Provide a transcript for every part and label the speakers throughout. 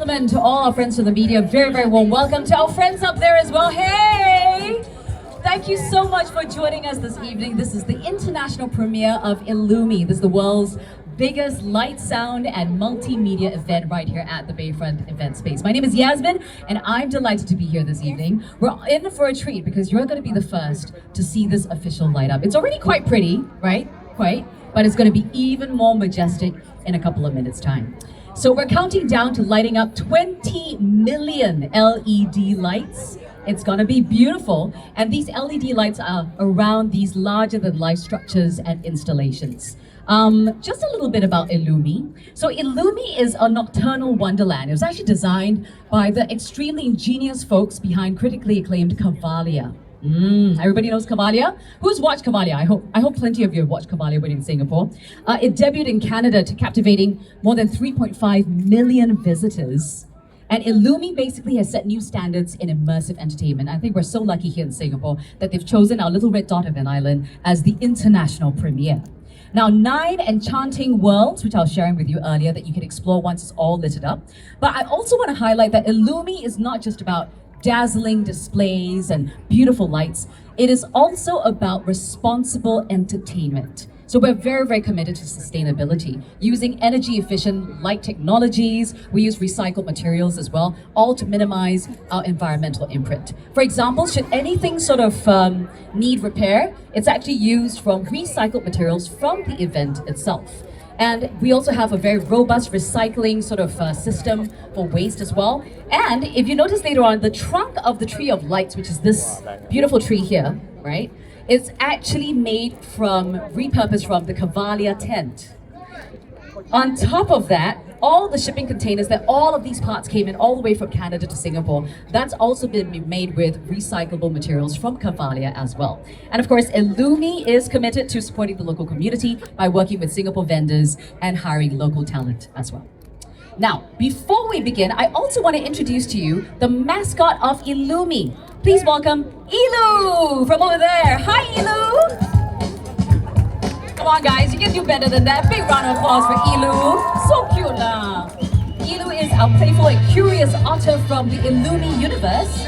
Speaker 1: gentlemen, to all our friends from the media, very, very warm welcome to our friends up there as well. Hey! Thank you so much for joining us this evening. This is the international premiere of Illumi. This is the world's biggest light, sound, and multimedia event right here at the Bayfront event space. My name is Yasmin, and I'm delighted to be here this evening. We're in for a treat because you're going to be the first to see this official light up. It's already quite pretty, right? Quite. But it's going to be even more majestic in a couple of minutes' time. So we're counting down to lighting up 20 million LED lights. It's gonna be beautiful. And these LED lights are around these larger than life structures and installations. Just a little bit about Illumi. So Illumi is a nocturnal wonderland. It was actually designed by the extremely ingenious folks behind critically acclaimed Cavalia. Everybody knows Cavalia? Who's watched Cavalia? I hope plenty of you have watched Cavalia when in Singapore. It debuted in Canada to captivating more than 3.5 million visitors. And Illumi basically has set new standards in immersive entertainment. I think we're so lucky here in Singapore that they've chosen our little red dot of an island as the international premiere. Now, 9 enchanting worlds, which I was sharing with you earlier, that you can explore once it's all lit up. But I also want to highlight that Illumi is not just about dazzling displays and beautiful lights. It is also about responsible entertainment. So we're very, very committed to sustainability, using energy efficient light technologies. We use recycled materials as well, all to minimize our environmental imprint. For example, should anything sort of need repair, it's actually used from recycled materials from the event itself. And we also have a very robust recycling sort of system for waste as well. And if you notice later on, the trunk of the tree of lights, which is this beautiful tree here, right? It's actually repurposed from the Cavalia tent. On top of that, all the shipping containers that all of these parts came in all the way from Canada to Singapore, that's also been made with recyclable materials from Cavalia as well. And of course, Illumi is committed to supporting the local community by working with Singapore vendors and hiring local talent as well. Now, before we begin, I also want to introduce to you the mascot of Illumi. Please welcome Ilu from over there. Hi, Ilu. Come on, guys, you can do better than that. Big round of applause for Ilu. So cute, lah. Ilu is our playful and curious otter from the Illumi universe.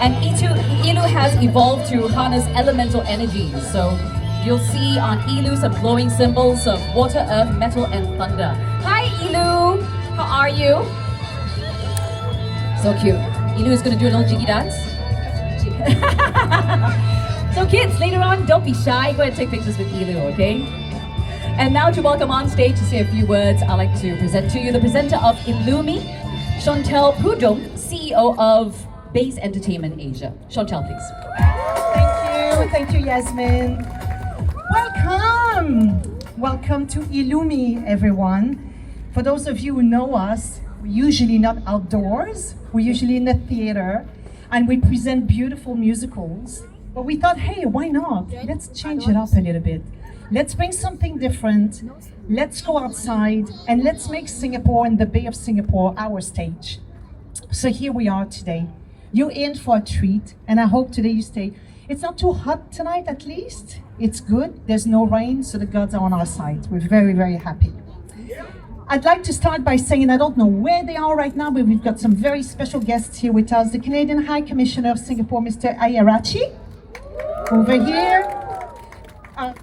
Speaker 1: And Ilu has evolved to harness elemental energies. So you'll see on Ilu some glowing symbols of water, earth, metal, and thunder. Hi, Ilu. How are you? So cute. Ilu is going to do a little jiggy dance. So kids, later on, don't be shy. Go ahead and take pictures with Ilu, okay? And now to welcome on stage to say a few words, I'd like to present to you the presenter of Illumi, Chantel Pudong, CEO of Base Entertainment Asia. Chantel, please.
Speaker 2: Thank you, Yasmin. Welcome! Welcome to Illumi, everyone. For those of you who know us, we're usually not outdoors, we're usually in the theater, and we present beautiful musicals. But we thought, hey, why not? Let's change it up a little bit. Let's bring something different. Let's go outside and let's make Singapore and the Bay of Singapore our stage. So here we are today. You're in for a treat, and I hope today you stay. It's not too hot tonight, at least. It's good. There's no rain, so the gods are on our side. We're very, very happy. I'd like to start by saying I don't know where they are right now, but we've got some very special guests here with us. The Canadian High Commissioner of Singapore, Mr. Ayarachi, over here. I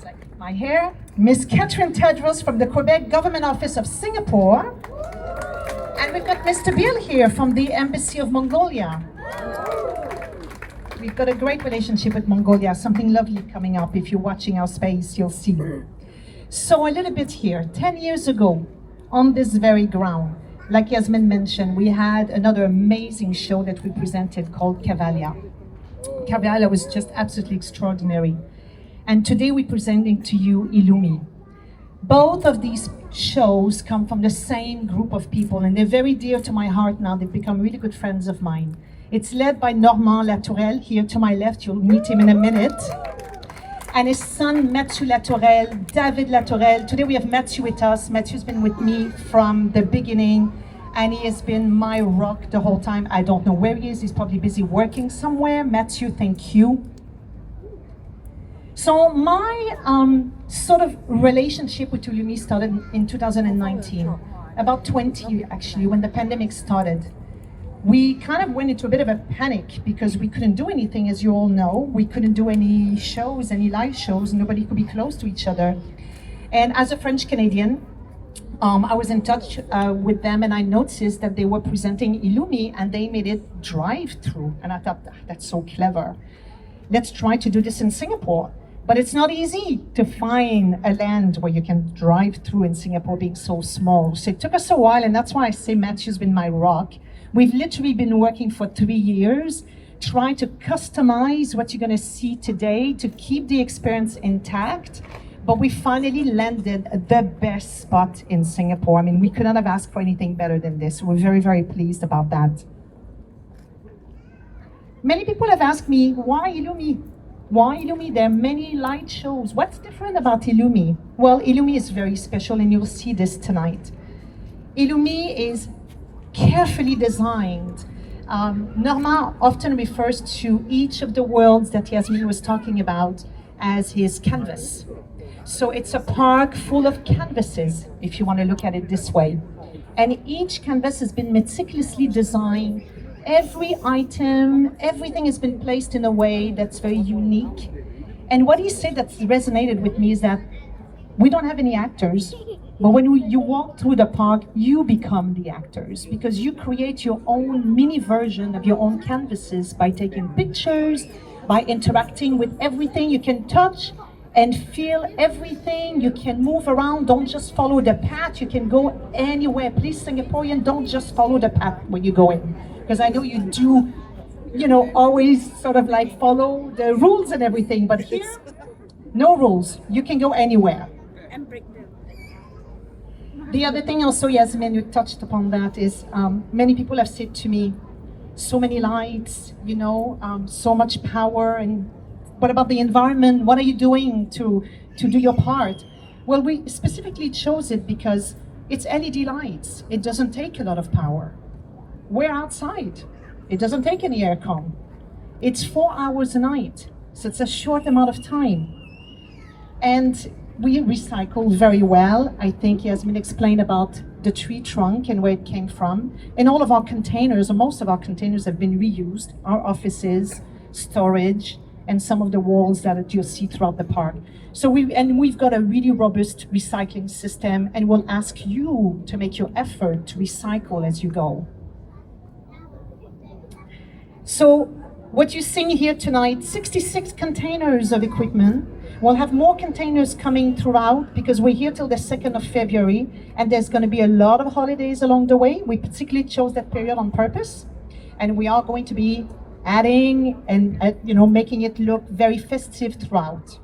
Speaker 2: like my hair. Miss Catherine Tedros from the Quebec Government Office of Singapore. And we've got Mr. Bill here from the Embassy of Mongolia. We've got a great relationship with Mongolia, something lovely coming up. If you're watching our space, you'll see. So a little bit here, 10 years ago, on this very ground, like Yasmin mentioned, we had another amazing show that we presented called Cavalia. Cavalia was just absolutely extraordinary. And today we're presenting to you Illumi. Both of these shows come from the same group of people, and they're very dear to my heart now. They've become really good friends of mine. It's led by Normand Latourelle, here to my left. You'll meet him in a minute. And his son, Mathieu Latourelle, David Latourelle. Today we have Mathieu with us. Mathieu's been with me from the beginning, and he has been my rock the whole time. I don't know where he is. He's probably busy working somewhere. Mathieu, thank you. So my sort of relationship with Illumi started in 2019. about 20 actually, when the pandemic started. We kind of went into a bit of a panic because we couldn't do anything, as you all know. We couldn't do any shows, any live shows. Nobody could be close to each other. And as a French Canadian, I was in touch with them, and I noticed that they were presenting Illumi, and they made it drive-through. And I thought, that's so clever. Let's try to do this in Singapore. But it's not easy to find a land where you can drive through in Singapore, being so small. So it took us a while, and that's why I say Matthew's been my rock. We've literally been working for 3 years, trying to customize what you're going to see today to keep the experience intact. But we finally landed the best spot in Singapore. I mean, we could not have asked for anything better than this. We're very, very pleased about that. Many people have asked me, why Illumi? Why Illumi? There are many light shows. What's different about Illumi? Well, Illumi is very special, and you'll see this tonight. Illumi is carefully designed. Norma often refers to each of the worlds that Yasmin was talking about as his canvas. So it's a park full of canvases, if you want to look at it this way. And each canvas has been meticulously designed. Every item, everything has been placed in a way that's very unique. And what he said that resonated with me is that we don't have any actors, but when you walk through the park, you become the actors because you create your own mini version of your own canvases by taking pictures, by interacting with everything. You can touch and feel everything. You can move around. Don't just follow the path. You can go anywhere. Please, Singaporean, don't just follow the path when you go in. Because I know you do, always sort of like follow the rules and everything. But here, no rules. You can go anywhere. The other thing also, Yasmin, you touched upon that, is many people have said to me, so many lights, so much power, and what about the environment? What are you doing to do your part? Well, we specifically chose it because it's LED lights. It doesn't take a lot of power. We're outside. It doesn't take any aircon. It's 4 hours a night, so it's a short amount of time. And we recycle very well. I think Yasmin explained about the tree trunk and where it came from. And all of our containers, or most of our containers, have been reused. Our offices, storage, and some of the walls that you'll see throughout the park. So we've got a really robust recycling system, and we'll ask you to make your effort to recycle as you go. So what you're seeing here tonight, 66 containers of equipment. We'll have more containers coming throughout because we're here till the 2nd of February, and there's going to be a lot of holidays along the way. We particularly chose that period on purpose, and we are going to be adding and making it look very festive throughout.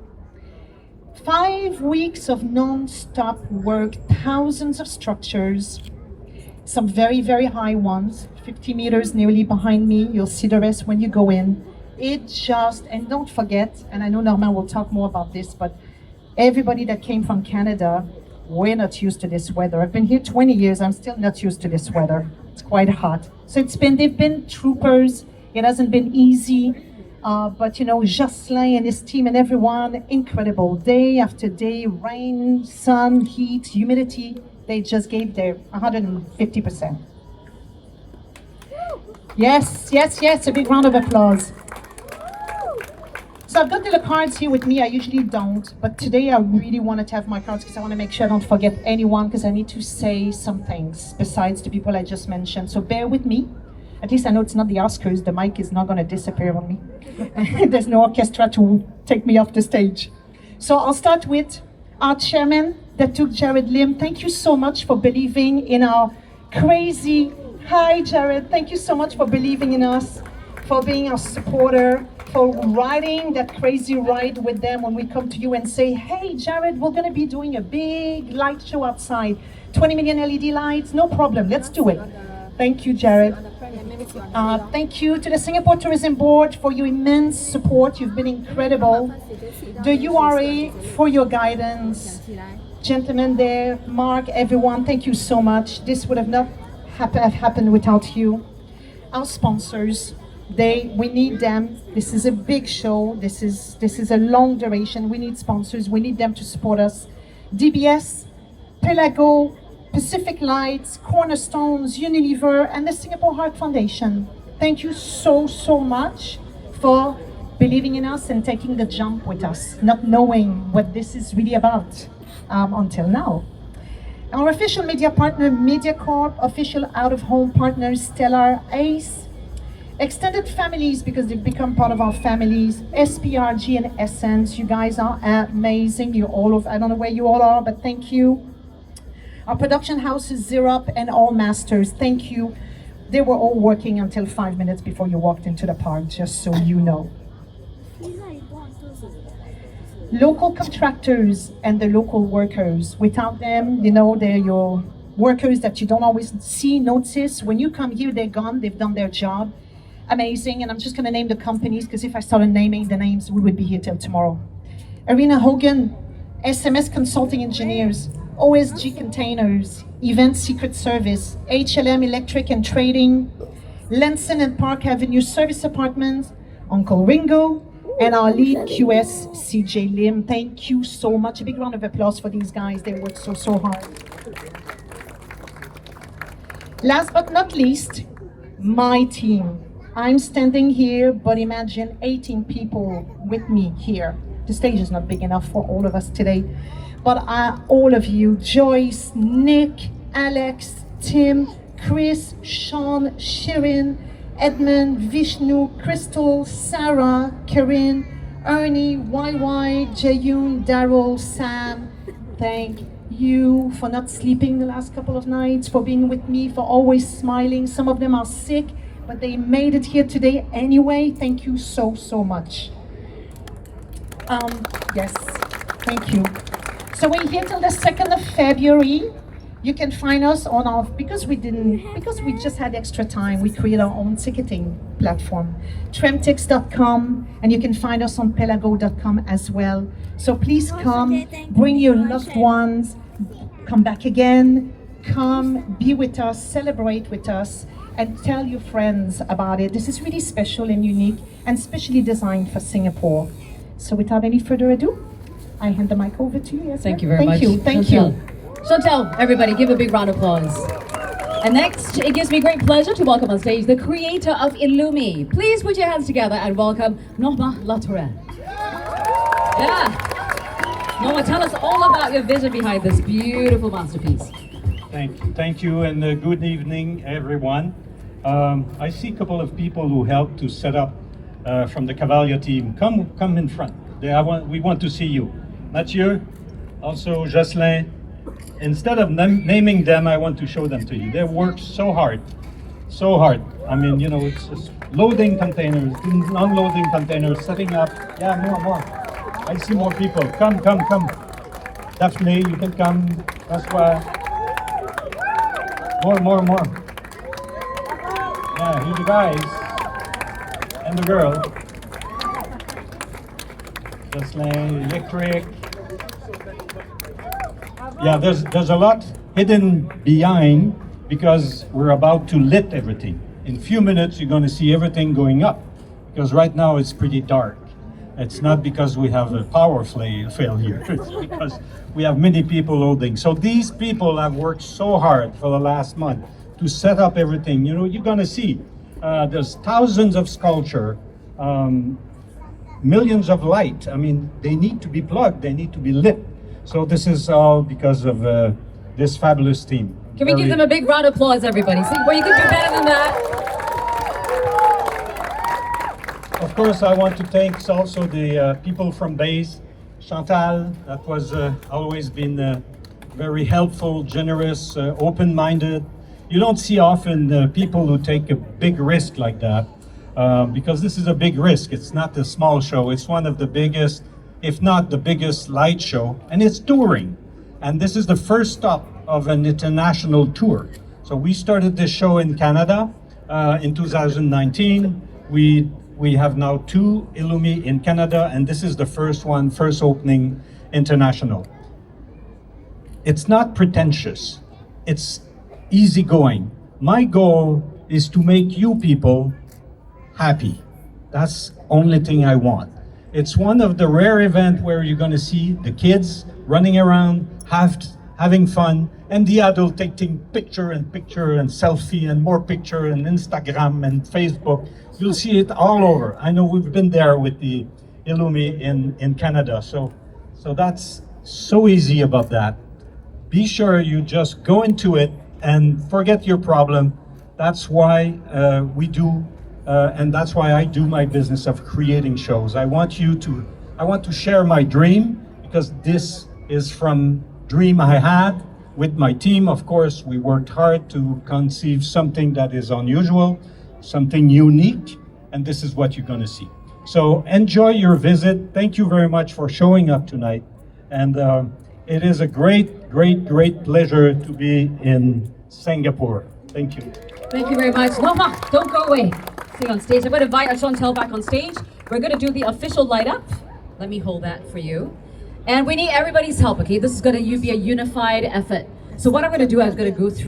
Speaker 2: 5 weeks of non-stop work, thousands of structures, some very, very high ones, 50 meters nearly behind me. You'll see the rest when you go in. And don't forget, and I know Norman will talk more about this, but everybody that came from Canada, we're not used to this weather. I've been here 20 years, I'm still not used to this weather. It's quite hot. So they've been troopers. It hasn't been easy, but Jocelyn and his team and everyone, incredible. Day after day, rain, sun, heat, humidity, they just gave their 150%. Yes, a big round of applause. So I've got the cards here with me. I usually don't, but today I really wanted to have my cards because I want to make sure I don't forget anyone, because I need to say some things besides the people I just mentioned. So bear with me. At least I know it's not the Oscars. The mic is not going to disappear on me. There's no orchestra to take me off the stage. So I'll start with our chairman, that took Jared Lim. Thank you so much for believing in our crazy... Hi, Jared. Thank you so much for believing in us, for being our supporter, for riding that crazy ride with them when we come to you and say, hey, Jared, we're going to be doing a big light show outside. 20 million LED lights, no problem. Let's do it. Thank you, Jared. Thank you to the Singapore Tourism Board for your immense support. You've been incredible. The URA for your guidance. Gentlemen there, Mark, everyone, thank you so much. This would have not happened without you. Our sponsors, we need them. This is a big show. This is a long duration. We need sponsors. We need them to support us. DBS, Pelago, Pacific Lights, Cornerstones, Unilever, and the Singapore Heart Foundation. Thank you so, so much for believing in us and taking the jump with us, not knowing what this is really about until now. Our official media partner, MediaCorp, official out-of-home partners, Stellar, Ace, extended families, because they've become part of our families, SPRG and Essence. You guys are amazing. You all of, I don't know where you all are, but thank you. Our production houses, Zerop and All Masters, thank you. They were all working until 5 minutes before you walked into the park, just so you know. Local contractors and the local workers. Without them, you know, they're your workers that you don't always see, notice. When you come here, they're gone, they've done their job. Amazing, and I'm just gonna name the companies, because if I started naming the names, we would be here till tomorrow. Arena Hogan, SMS Consulting Engineers, OSG Containers, Event Secret Service, HLM Electric and Trading, Lenson and Park Avenue Service Apartments, Uncle Ringo, and our lead QS, CJ Lim. Thank you so much. A big round of applause for these guys. They worked so, so hard. Last but not least, my team. I'm standing here, but imagine 18 people with me here. The stage is not big enough for all of us today. But all of you, Joyce, Nick, Alex, Tim, Chris, Sean, Shirin, Edmund, Vishnu, Crystal, Sarah, Corinne, Ernie, YY, Jayun, Daryl, Sam, thank you for not sleeping the last couple of nights, for being with me, for always smiling. Some of them are sick, but they made it here today anyway. Thank you so, so much. Yes, thank you. So we're here till the 2nd of February. You can find us on our, because we just had extra time, we created our own ticketing platform, tremtix.com, and you can find us on pelago.com as well. So please come, bring your loved ones, come back again, come, be with us, celebrate with us, and tell your friends about it. This is really special and unique, and specially designed for Singapore. So without any further ado, I hand the mic over to you. Yes,
Speaker 1: thank you very much.
Speaker 2: Thank you.
Speaker 1: Chantal, everybody, give a big round of applause. And next, it gives me great pleasure to welcome on stage the creator of Illumi. Please put your hands together and welcome Norma Latourette. Yeah. Norma, tell us all about your vision behind this beautiful masterpiece.
Speaker 3: Thank you, and good evening, everyone. I see a couple of people who helped to set up from the Cavalier team. Come in front. We want to see you. Mathieu, also Jocelyn. Instead of naming them, I want to show them to you. They worked so hard, so hard. I mean, you know, it's just loading containers, unloading containers, setting up. Yeah, more. I see more people. Come. Daphne, you can come. That's why. More. Yeah, here's the guys and the girl. Jocelyn, electric. Yeah, there's a lot hidden behind, because we're about to lit everything. In a few minutes, you're going to see everything going up, because right now it's pretty dark. It's not because we have a power failure, it's because we have many people loading. So these people have worked so hard for the last month to set up everything. You know, you're going to see there's thousands of sculpture, millions of light. I mean, they need to be plugged, they need to be lit. So this is all because of this fabulous team.
Speaker 1: Can we give them a big round of applause, everybody? See, well, you can do better than that.
Speaker 3: Of course, I want to thank also the people from Base, Chantal, that was always been very helpful, generous, open-minded. You don't see often people who take a big risk like that, because this is a big risk. It's not a small show. It's one of the biggest, if not the biggest light show, and it's touring. And this is the first stop of an international tour. So we started this show in Canada in 2019. We have now 2 Illumi in Canada, and this is the first opening international. It's not pretentious, it's easygoing. My goal is to make you people happy. That's the only thing I want. It's one of the rare events where you're going to see the kids running around, have having fun, and the adult taking picture and selfie and more picture and Instagram and Facebook. You'll see it all over. I know we've been there with the illumi in Canada, so that's so easy about that. Be sure you just go into it and forget your problem. That's why we do, and that's why I do my business of creating shows. I want to share my dream, because this is from dream I had with my team. Of course, we worked hard to conceive something that is unusual, something unique, and this is what you're going to see. So enjoy your visit. Thank you very much for showing up tonight. And it is a great pleasure to be in Singapore. Thank you.
Speaker 1: Thank you very much. Noma, don't go away. Stay on stage. I'm going to invite Chantel back on stage. We're going to do the official light up. Let me hold that for you. And we need everybody's help, okay? This is going to be a unified effort. So what I'm going to do, I'm going to go through